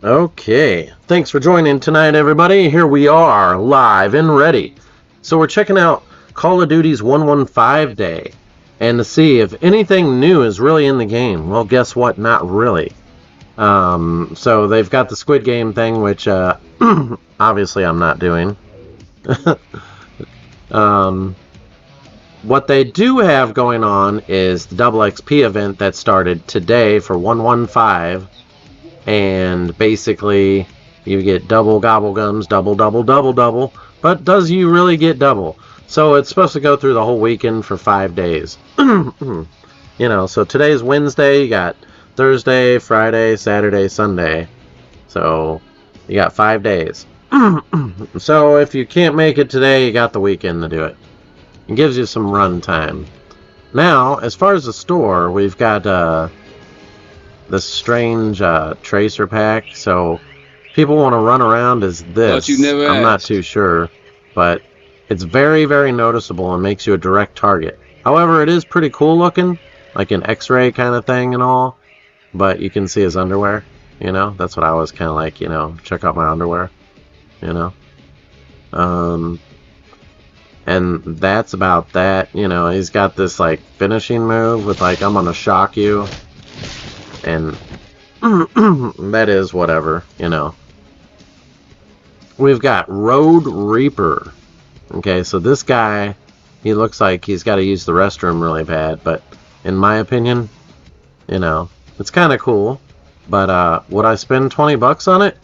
Okay, thanks for joining tonight, everybody. Here we are, live and ready. So we're checking out Call of Duty's 115 Day, and to see if anything new is really in the game. Well, guess what? Not really. So they've got the Squid Game thing, which obviously I'm not doing. um, what they do have going on is the double XP event that started today for 115. And basically you get double gobble gums, double, double, double, double. But does you really get double? So it's supposed to go through the whole weekend for 5 days. So today's Wednesday, you got Thursday, Friday, Saturday, Sunday. So you got 5 days. So if you can't make it today, you got the weekend to do it. It gives you some run time. Now, as far as the store, we've got this strange tracer pack. So people want to run around as this. I'm not too sure, but it's very, very noticeable and makes you a direct target. However, it is pretty cool looking, like an X-ray kind of thing and all. But you can see his underwear. That's what I was kind of like. Check out my underwear. And that's about that. He's got this like finishing move with like, I'm gonna shock you. And that is whatever, We've got Road Reaper. Okay, so this guy, he looks like he's got to use the restroom really bad, but in my opinion, it's kind of cool. But would I spend 20 bucks on it?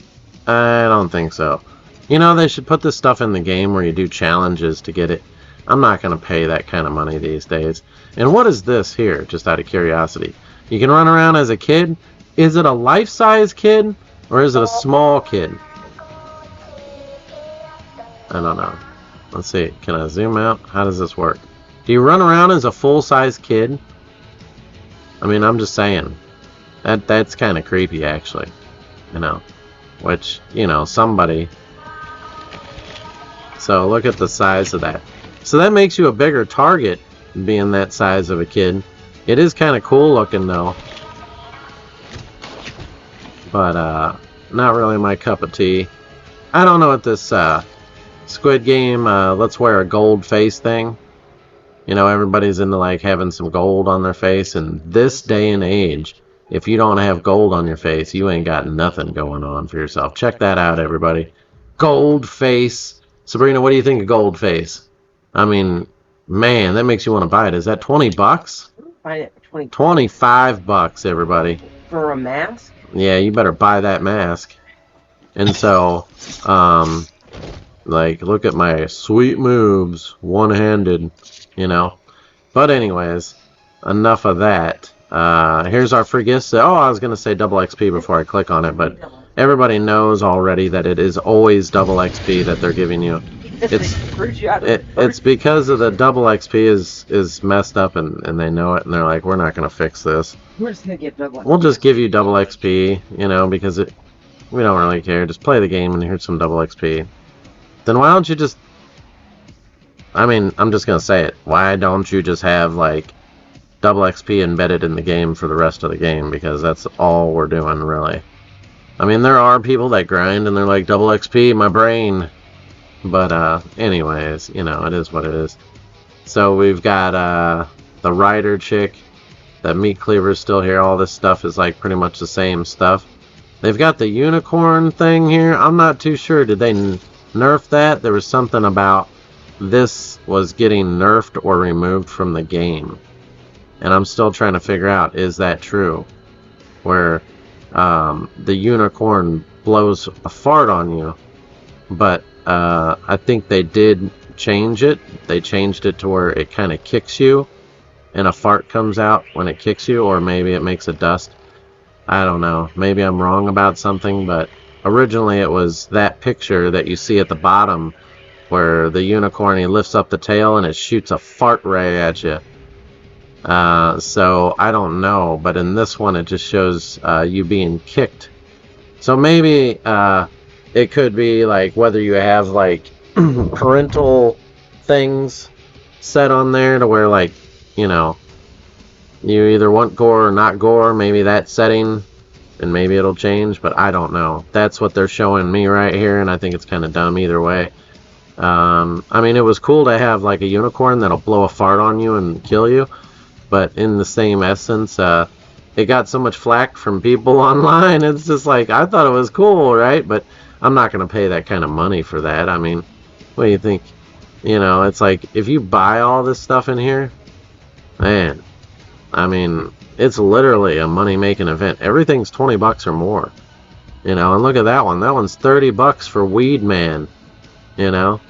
I don't think so. They should put this stuff in the game where you do challenges to get it. I'm not going to pay that kind of money these days. And what is this here, just out of curiosity? You can run around as a kid. Is it a life-size kid or is it a small kid? I don't know. Let's see. Can I zoom out? How does this work? Do you run around as a full-size kid? I mean, I'm just saying. That's kind of creepy, actually. Which, somebody. So look at the size of that. So that makes you a bigger target, being that size of a kid. It is kind of cool looking, though. But not really my cup of tea. I don't know what this Squid Game let's wear a gold face thing. Everybody's into like having some gold on their face, and this day and age, if you don't have gold on your face, you ain't got nothing going on for yourself. Check that out, everybody. Gold face. Sabrina, what do you think of gold face? I mean, man, that makes you want to buy it. Is that 20 bucks? Find it for 25 bucks, everybody. For a mask? Yeah, you better buy that mask. And so, like, look at my sweet moves, one-handed, But anyways, enough of that. Here's our free gifts. Oh, I was going to say double XP before I click on it, but everybody knows already that it is always double XP that they're giving you. It's because of the double XP is messed up, and they know it, and they're like, we're not going to fix this. We're just going to get double XP. We'll just give you double XP, because we don't really care. Just play the game and here's some double XP. Then why don't you just... I mean, I'm just going to say it. Why don't you just have, like, double XP embedded in the game for the rest of the game? Because that's all we're doing, really. I mean, there are people that grind and they're like, double XP, my brain. But, anyways, it is what it is. So we've got, the rider chick. The meat cleaver's still here. All this stuff is, like, pretty much the same stuff. They've got the unicorn thing here. I'm not too sure. Did they nerf that? There was something about this was getting nerfed or removed from the game. And I'm still trying to figure out, is that true? Where the unicorn blows a fart on you. But I think they did change it. They changed it to where it kind of kicks you and a fart comes out when it kicks you, or maybe it makes a dust. I don't know. Maybe I'm wrong about something, but originally it was that picture that you see at the bottom where the unicorn, he lifts up the tail and it shoots a fart ray at you. So I don't know, but in this one it just shows you being kicked. So maybe it could be like whether you have like parental things set on there to where like, you either want gore or not gore. Maybe that setting and maybe it'll change, but I don't know. That's what they're showing me right here, and I think it's kind of dumb either way. I mean, it was cool to have like a unicorn that'll blow a fart on you and kill you, but in the same essence, it got so much flack from people online. It's just like, I thought it was cool, right? But I'm not going to pay that kind of money for that. I mean, what do you think? You know, it's like, if you buy all this stuff in here, man, I mean, it's literally a money-making event. Everything's 20 bucks or more, you know, and look at that one. That one's 30 bucks for Weed Man, you know?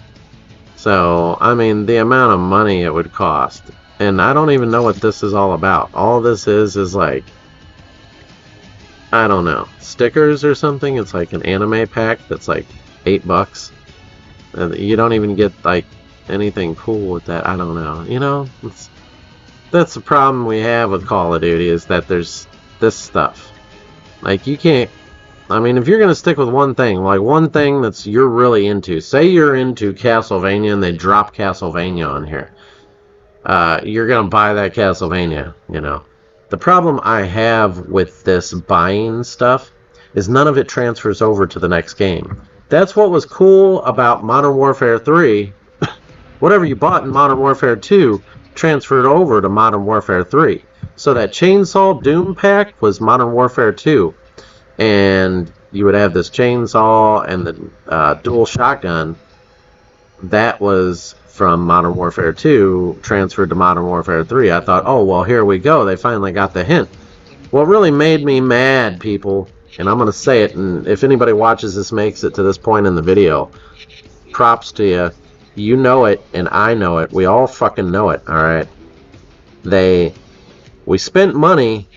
So, I mean, the amount of money it would cost. And I don't even know what this is all about. All this is like, I don't know, stickers or something. It's like an anime pack that's like 8 bucks. And you don't even get like anything cool with that. I don't know. You know, that's the problem we have with Call of Duty, is that there's this stuff. Like, you can't, I mean, if you're going to stick with one thing, like one thing that's you're really into, say you're into Castlevania and they drop Castlevania on here, you're going to buy that Castlevania, you know. The problem I have with this buying stuff is none of it transfers over to the next game. That's what was cool about Modern Warfare 3. Whatever you bought in Modern Warfare 2 transferred over to Modern Warfare 3. So that Chainsaw Doom pack was Modern Warfare 2. And you would have this chainsaw and the dual shotgun. That was from Modern Warfare 2 transferred to Modern Warfare 3. I thought, oh, well, here we go. They finally got the hint. What really made me mad, people, and I'm going to say it, and if anybody watches this makes it to this point in the video, props to you. You know it, and I know it. We all fucking know it, alright? We spent money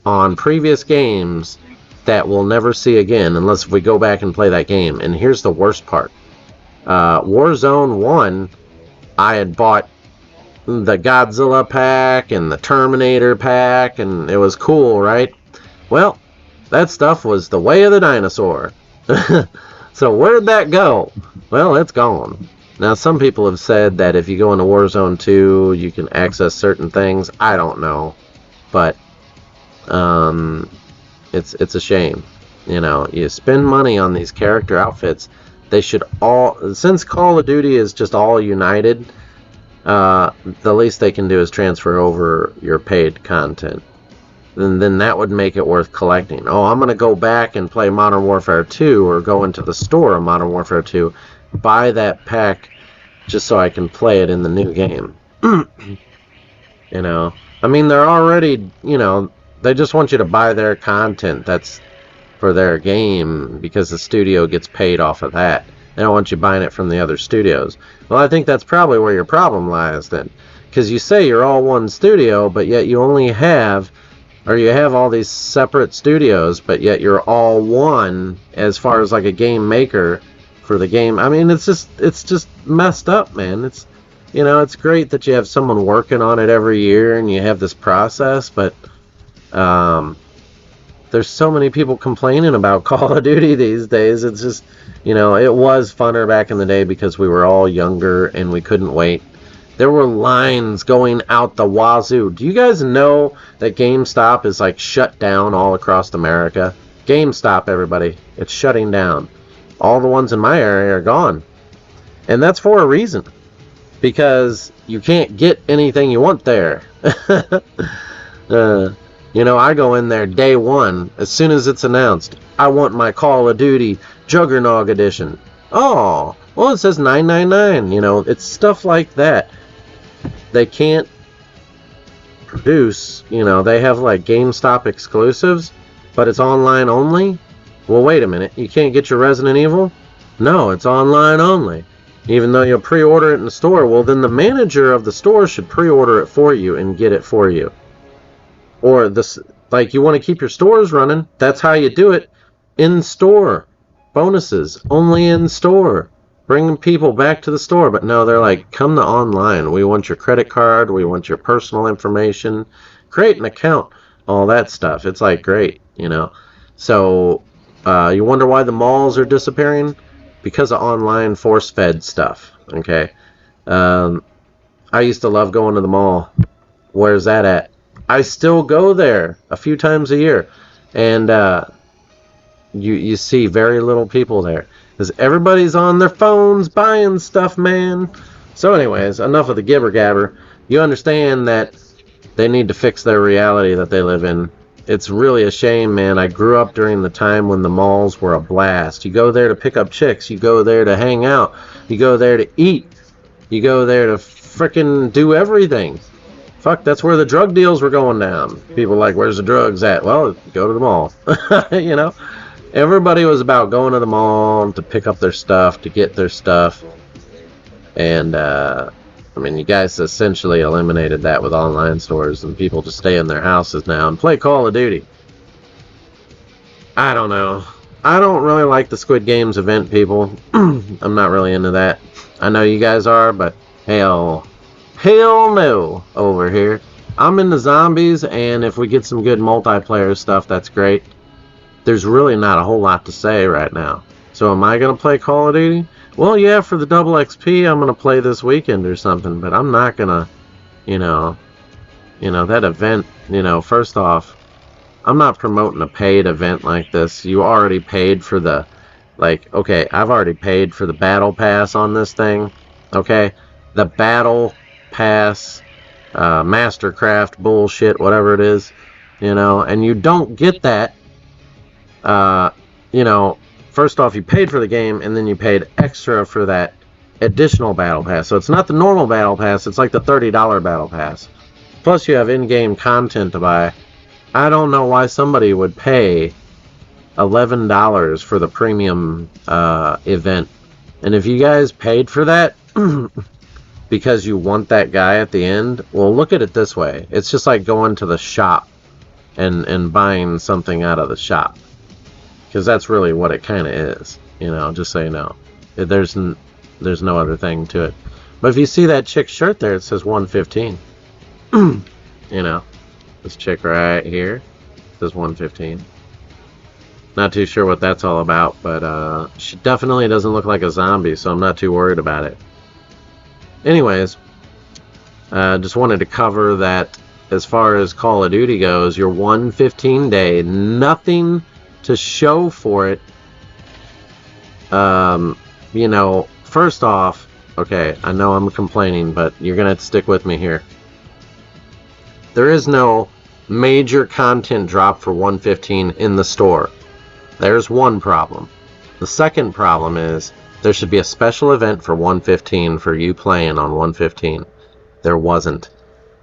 on previous games that we'll never see again unless we go back and play that game. And here's the worst part. Warzone 1, I had bought the Godzilla pack and the Terminator pack, and it was cool, right? Well, that stuff was the way of the dinosaur. So where'd that go? Well, it's gone. Now, some people have said that if you go into Warzone 2, you can access certain things. I don't know. But it's a shame. You know, you spend money on these character outfits. They should all, since Call of Duty is just all united, the least they can do is transfer over your paid content. And then that would make it worth collecting. Oh, I'm going to go back and play Modern Warfare 2 or go into the store of Modern Warfare 2, buy that pack just so I can play it in the new game. You know, I mean, they're already, you know, they just want you to buy their content that's for their game because the studio gets paid off of that. They don't want you buying it from the other studios. Well, I think that's probably where your problem lies then. Because you say you're all one studio, but yet you only have, or you have all these separate studios, but yet you're all one as far as like a game maker for the game. I mean, it's just messed up, man. It's, you know, it's great that you have someone working on it every year and you have this process, but there's so many people complaining about Call of Duty these days. It's just, you know, it was funner back in the day because we were all younger and we couldn't wait. There were lines going out the wazoo. Do you guys know that GameStop is like shut down all across America? GameStop, everybody. It's shutting down. All the ones in my area are gone. And that's for a reason. Because you can't get anything you want there. You know, I go in there day one. As soon as it's announced, I want my Call of Duty Juggernaut Edition. Oh, well, it says $9.99. You know, it's stuff like that. They can't produce, you know, they have like GameStop exclusives, but it's online only. Well, wait a minute. You can't get your Resident Evil? No, it's online only. Even though you'll pre-order it in the store, well, then the manager of the store should pre-order it for you and get it for you. Or this, like, you want to keep your stores running, that's how you do it. In store. Bonuses. Only in store. Bringing people back to the store. But no, they're like, come to online. We want your credit card. We want your personal information. Create an account. All that stuff. It's like, great, you know. So, you wonder why the malls are disappearing? Because of online force-fed stuff. Okay. I used to love going to the mall. Where's that at? I still go there a few times a year. And you see very little people there because everybody's on their phones buying stuff, man. So anyways, enough of the gibber gabber. You understand that they need to fix their reality that they live in. It's really a shame, man. I grew up during the time when the malls were a blast. You go there to pick up chicks, you go there to hang out, you go there to eat, you go there to frickin' do everything. Fuck, that's where the drug deals were going down. People are like, where's the drugs at? Well, go to the mall. You know? Everybody was about going to the mall to pick up their stuff, to get their stuff. And, I mean, you guys essentially eliminated that with online stores, and people just stay in their houses now and play Call of Duty. I don't know. I don't really like the Squid Games event, people. I'm not really into that. I know you guys are, but hell no over here. I'm into zombies, and if we get some good multiplayer stuff, that's great. There's really not a whole lot to say right now. So am I going to play Call of Duty? Well, yeah, for the double XP, I'm going to play this weekend or something, but I'm not going to, you know, that event, first off, I'm not promoting a paid event like this. You already paid for the, okay, I've already paid for the battle pass on this thing, okay? The battle pass, Mastercraft bullshit, whatever it is, and you don't get that, first off, you paid for the game, and then you paid extra for that additional battle pass. So it's not the normal battle pass, it's like the $30 battle pass. Plus you have in-game content to buy. I don't know why somebody would pay $11 for the premium event. And if you guys paid for that because you want that guy at the end, well, look at it this way. It's just like going to the shop and buying something out of the shop. Because that's really what it kind of is, just so you know. There's no other thing to it. But if you see that chick's shirt there, it says 115. This chick right here says 115. Not too sure what that's all about, but she definitely doesn't look like a zombie, so I'm not too worried about it. Anyways, just wanted to cover that as far as Call of Duty goes, your 115 day, nothing to show for it. First off, okay, I know I'm complaining, but you're gonna have to stick with me here. There is no major content drop for 115 in the store. There's one problem. The second problem is there should be a special event for 115 for you playing on 115. There wasn't.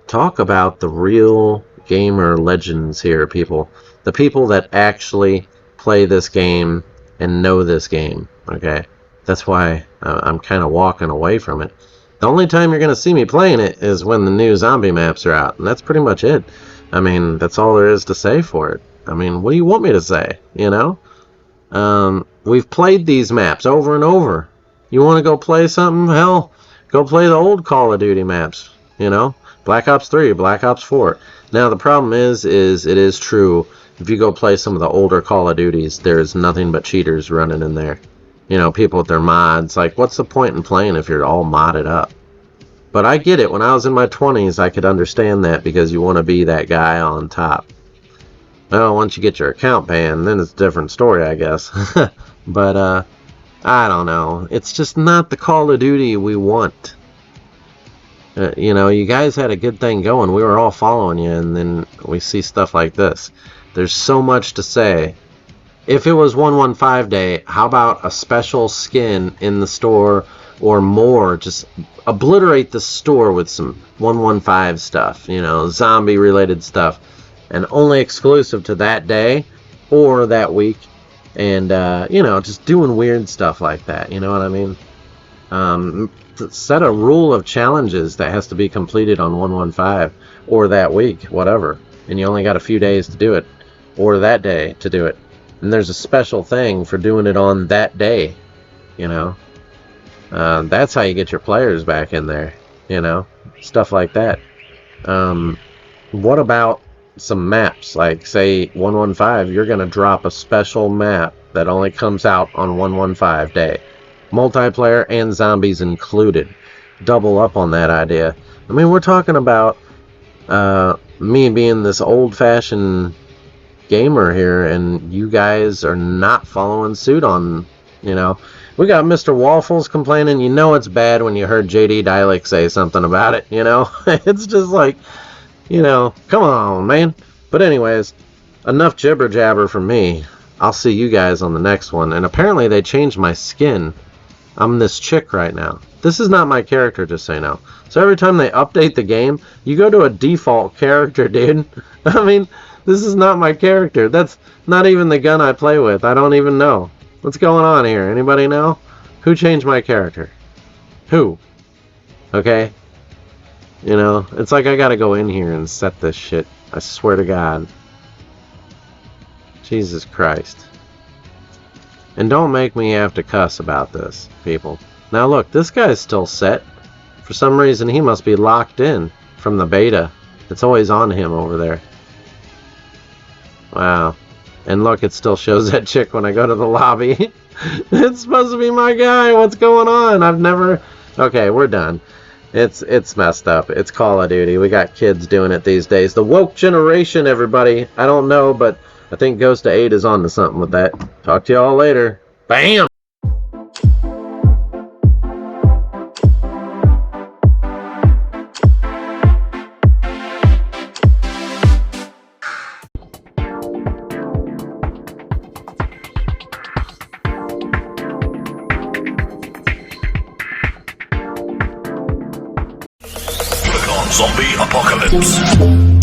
Talk about the real gamer legends here, people. The people that actually play this game and know this game, okay? That's why I'm kind of walking away from it. The only time you're going to see me playing it is when the new zombie maps are out, and that's pretty much it. I mean, that's all there is to say for it. I mean, what do you want me to say, We've played these maps over and over. You want to go play something? Hell, go play the old Call of Duty maps, Black Ops 3, Black Ops 4. Now, the problem is it is true. If you go play some of the older Call of Duties, there's nothing but cheaters running in there. People with their mods. Like, what's the point in playing if you're all modded up? But I get it. When I was in my 20s, I could understand that because you want to be that guy on top. Well, once you get your account banned, then it's a different story, I guess. But, I don't know. It's just not the Call of Duty we want. You guys had a good thing going. We were all following you, and then we see stuff like this. There's so much to say. If it was 115 day, how about a special skin in the store or more? Just obliterate the store with some 115 stuff, zombie related stuff, and only exclusive to that day or that week. And, just doing weird stuff like that, you know what I mean? Set a rule of challenges that has to be completed on 115 or that week, whatever. And you only got a few days to do it, or that day to do it. And there's a special thing for doing it on that day, That's how you get your players back in there, Stuff like that. What about some maps? Like, say, 115, you're going to drop a special map that only comes out on 115 day. Multiplayer and zombies included. Double up on that idea. I mean, we're talking about me being this old-fashioned gamer here, and you guys are not following suit on, you know. We got Mr. Waffles complaining. You know it's bad when you heard JD Dialect say something about it, you know. It's just like, you know, come on, man. But anyways, enough jibber jabber from me. I'll see you guys on the next one. And apparently they changed my skin. I'm this chick right now. This is not my character, just so you know. So every time they update the game, you go to a default character, dude. I mean, this is not my character. That's not even the gun I play with. I don't even know. What's going on here? Anybody know? Who changed my character? Who? Okay? You know, it's like I gotta go in here and set this shit. I swear to God. Jesus Christ. And don't make me have to cuss about this, people. Now look, this guy's still set. For some reason, he must be locked in from the beta. It's always on him over there. Wow. And look, it still shows that chick when I go to the lobby. It's supposed to be my guy. What's going on? I've never... Okay, we're done. It's messed up. It's Call of Duty. We got kids doing it these days. The woke generation, everybody. I don't know, but I think Ghost of 8 is on to something with that. Talk to y'all later. Bam! Zombie Apocalypse.